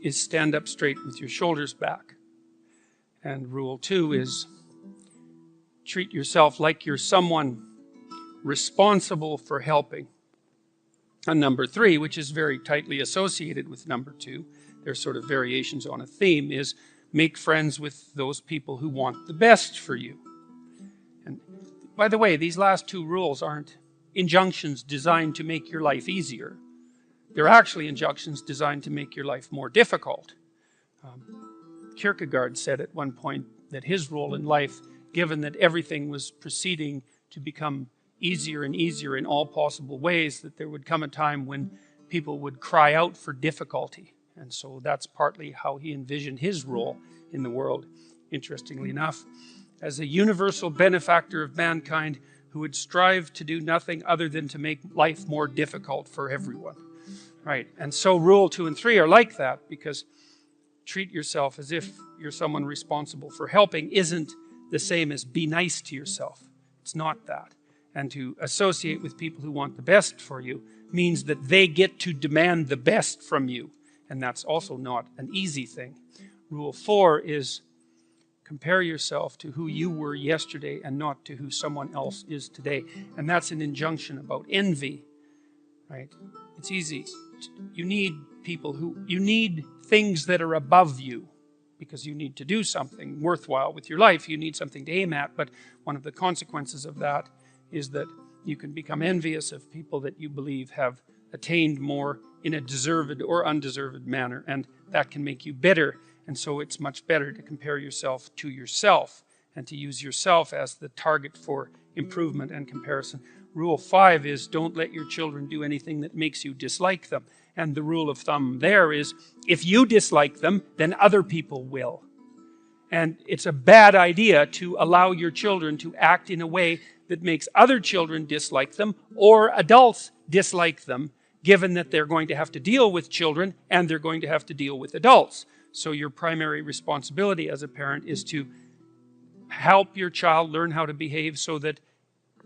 is stand up straight with your shoulders back. And rule 2 is treat yourself like you're someone responsible for helping. And number 3, which is very tightly associated with number 2, they're sort of variations on a theme, is make friends with those people who want the best for you. And by the way, these last 2 rules aren't injunctions designed to make your life easier. They're actually injunctions designed to make your life more difficult. Kierkegaard said at one point that his role in life, given that everything was proceeding to become easier and easier in all possible ways, that there would come a time when people would cry out for difficulty. And so that's partly how he envisioned his role in the world, interestingly enough, as a universal benefactor of mankind who would strive to do nothing other than to make life more difficult for everyone. Right, and so rule 2 and 3 are like that, because treat yourself as if you're someone responsible for helping isn't the same as be nice to yourself. It's not that. And to associate with people who want the best for you means that they get to demand the best from you. And that's also not an easy thing. Rule 4 is compare yourself to who you were yesterday and not to who someone else is today. And that's an injunction about envy. Right? It's easy. You need you need things that are above you, because you need to do something worthwhile with your life. You need something to aim at, but one of the consequences of that is that you can become envious of people that you believe have attained more in a deserved or undeserved manner, and that can make you bitter. And so it's much better to compare yourself to yourself and to use yourself as the target for improvement and comparison. Rule 5 is don't let your children do anything that makes you dislike them. And the rule of thumb there is if you dislike them, then other people will. And it's a bad idea to allow your children to act in a way that makes other children dislike them or adults dislike them, given that they're going to have to deal with children and they're going to have to deal with adults. So your primary responsibility as a parent is to help your child learn how to behave so that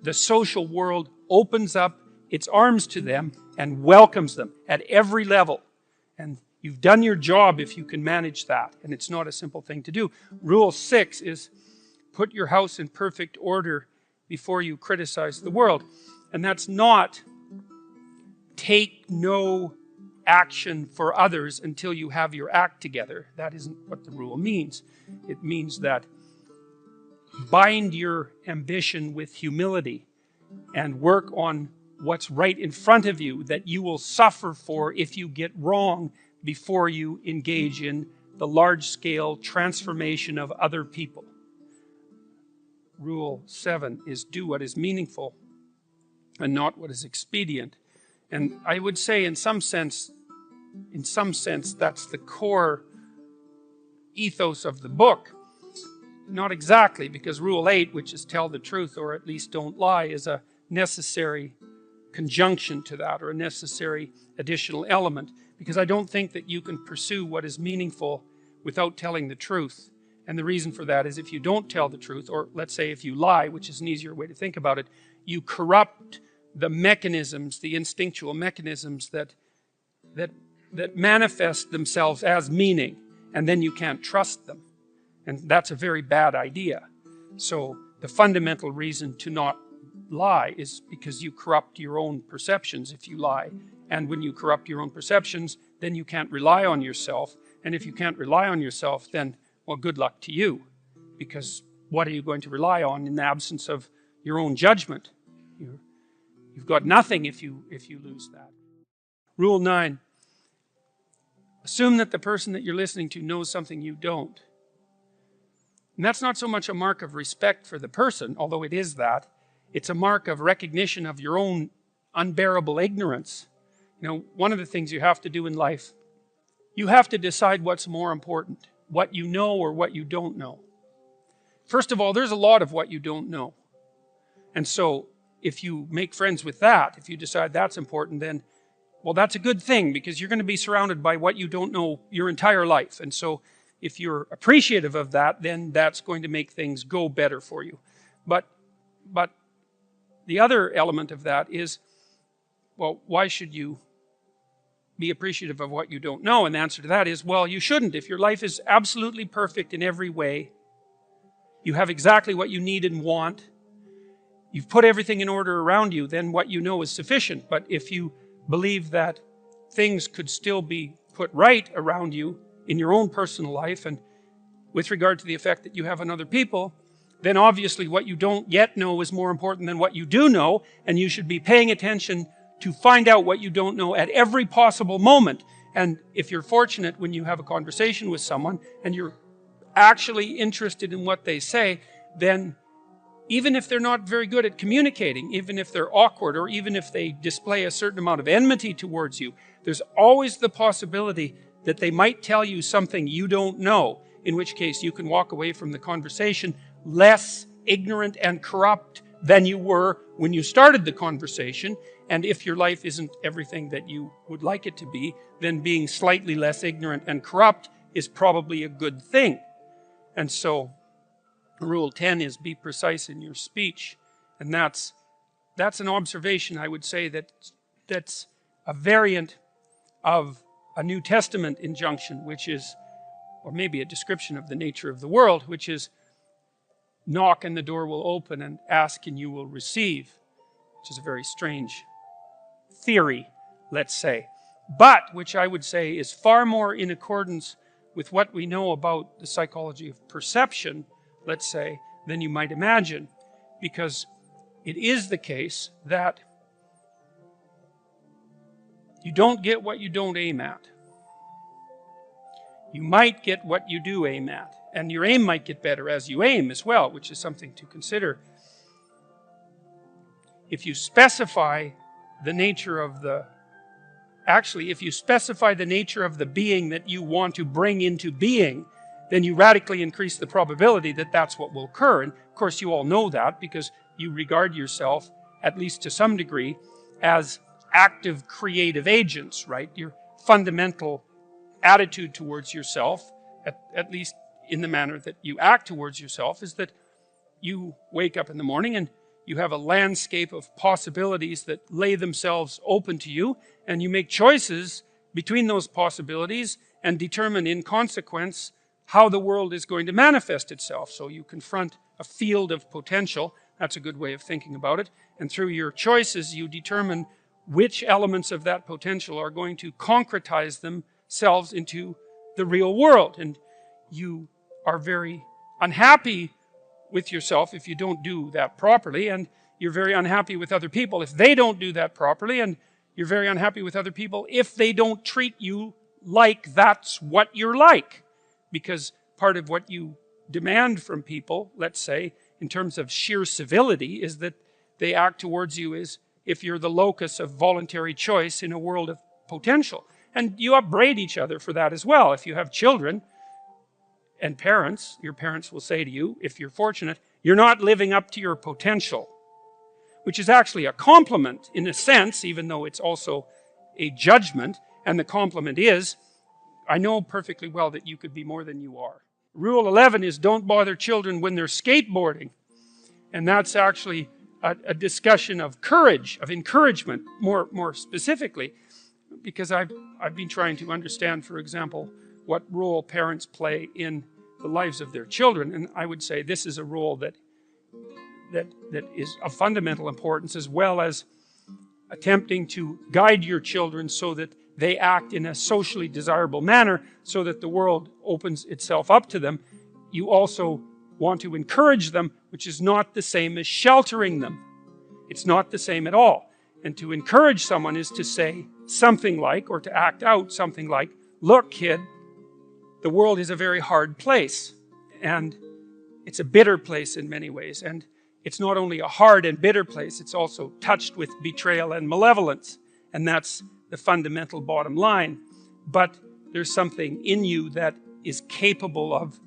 the social world opens up its arms to them and welcomes them at every level. And you've done your job if you can manage that. And it's not a simple thing to do. Rule 6 is put your house in perfect order before you criticize the world. And that's not take no action for others until you have your act together. That isn't what the rule means. It means that bind your ambition with humility and work on what's right in front of you that you will suffer for if you get wrong before you engage in the large-scale transformation of other people. Rule 7 is do what is meaningful and not what is expedient. And I would say in some sense that's the core ethos of the book. Not exactly, because rule 8, which is tell the truth or at least don't lie, is a necessary conjunction to that, or a necessary additional element, because I don't think that you can pursue what is meaningful without telling the truth. And the reason for that is if you don't tell the truth, or let's say if you lie, which is an easier way to think about it, you corrupt the mechanisms, the instinctual mechanisms that manifest themselves as meaning, and then you can't trust them. And that's a very bad idea. So the fundamental reason to not lie is because you corrupt your own perceptions if you lie. And when you corrupt your own perceptions, then you can't rely on yourself. And if you can't rely on yourself, then, well, good luck to you. Because what are you going to rely on in the absence of your own judgment? You've got nothing if you lose that. Rule 9. Assume that the person that you're listening to knows something you don't. And that's not so much a mark of respect for the person, although it is that. It's a mark of recognition of your own unbearable ignorance. You know, one of the things you have to do in life, you have to decide what's more important, what you know or what you don't know. First of all, there's a lot of what you don't know. And so if you make friends with that, if you decide that's important, then, well, that's a good thing, because you're going to be surrounded by what you don't know your entire life. And so if you're appreciative of that, then that's going to make things go better for you. But the other element of that is, well, why should you be appreciative of what you don't know. And the answer to that is, well, you shouldn't. If your life is absolutely perfect in every way, you have exactly what you need and want, you've put everything in order around you, then what you know is sufficient. But if you believe that things could still be put right around you in your own personal life and with regard to the effect that you have on other people, then obviously what you don't yet know is more important than what you do know, and you should be paying attention to find out what you don't know at every possible moment. And if you're fortunate when you have a conversation with someone and you're actually interested in what they say, then even if they're not very good at communicating, even if they're awkward, or even if they display a certain amount of enmity towards you, there's always the possibility that they might tell you something you don't know, in which case you can walk away from the conversation less ignorant and corrupt than you were when you started the conversation. And if your life isn't everything that you would like it to be, then being slightly less ignorant and corrupt is probably a good thing. And so Rule 10 is be precise in your speech. And that's an observation, I would say, that's a variant of a New Testament injunction, which is, or maybe a description of the nature of the world, which is knock and the door will open, and ask and you will receive, which is a very strange theory, let's say, but which I would say is far more in accordance with what we know about the psychology of perception, let's say, than you might imagine, because it is the case that you don't get what you don't aim at. You might get what you do aim at, and your aim might get better as you aim as well, which is something to consider. If you specify the nature of the being that you want to bring into being, then you radically increase the probability that that's what will occur. And of course you all know that because you regard yourself, at least to some degree, as active creative agents, right? Your fundamental attitude towards yourself, at least in the manner that you act towards yourself, is that you wake up in the morning and you have a landscape of possibilities that lay themselves open to you, and you make choices between those possibilities and determine in consequence how the world is going to manifest itself. So you confront a field of potential. That's a good way of thinking about it. And through your choices, you determine which elements of that potential are going to concretize themselves into the real world. And you are very unhappy with yourself if you don't do that properly, and you're very unhappy with other people if they don't do that properly, and you're very unhappy with other people if they don't treat you like that's what you're like. Because part of what you demand from people, let's say, in terms of sheer civility, is that they act towards you as if you're the locus of voluntary choice in a world of potential. And you upbraid each other for that as well. If you have children and parents, your parents will say to you, if you're fortunate, you're not living up to your potential, which is actually a compliment in a sense, even though it's also a judgment. And the compliment is, I know perfectly well that you could be more than you are. Rule 11 is don't bother children when they're skateboarding. And that's actually a discussion of courage, of encouragement, more specifically, because I've been trying to understand, for example, what role parents play in the lives of their children. And I would say this is a role that is of fundamental importance, as well as attempting to guide your children so that they act in a socially desirable manner so that the world opens itself up to them. You also want to encourage them, which is not the same as sheltering them. It's not the same at all. And to encourage someone is to say something like, or to act out something like, look, kid, the world is a very hard place, and it's a bitter place in many ways. And it's not only a hard and bitter place, it's also touched with betrayal and malevolence. And that's the fundamental bottom line. But there's something in you that is capable of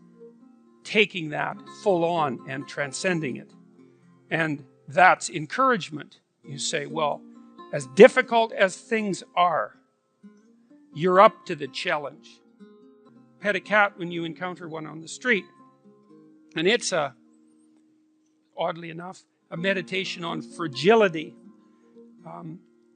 taking that full on and transcending it. And that's encouragement. You say, well, as difficult as things are, you're up to the challenge. Pet a cat when you encounter one on the street. And it's oddly enough, a meditation on fragility.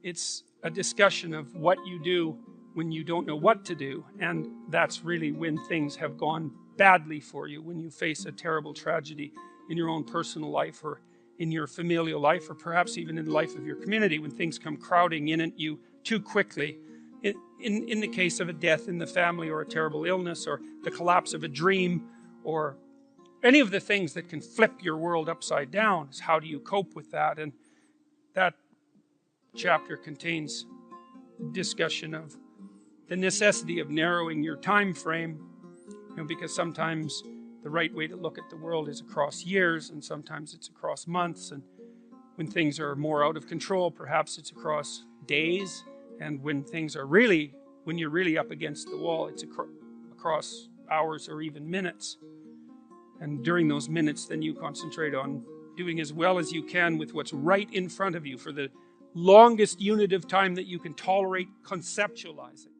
It's a discussion of what you do when you don't know what to do. And that's really when things have gone badly for you, when you face a terrible tragedy in your own personal life or in your familial life, or perhaps even in the life of your community, when things come crowding in at you too quickly. In the case of a death in the family, or a terrible illness, or the collapse of a dream, or any of the things that can flip your world upside down, is how do you cope with that? And that chapter contains a discussion of the necessity of narrowing your time frame, because sometimes the right way to look at the world is across years, and sometimes it's across months, and when things are more out of control, perhaps it's across days, and when you're really up against the wall, it's across hours or even minutes. And during those minutes, then you concentrate on doing as well as you can with what's right in front of you for the longest unit of time that you can tolerate conceptualizing.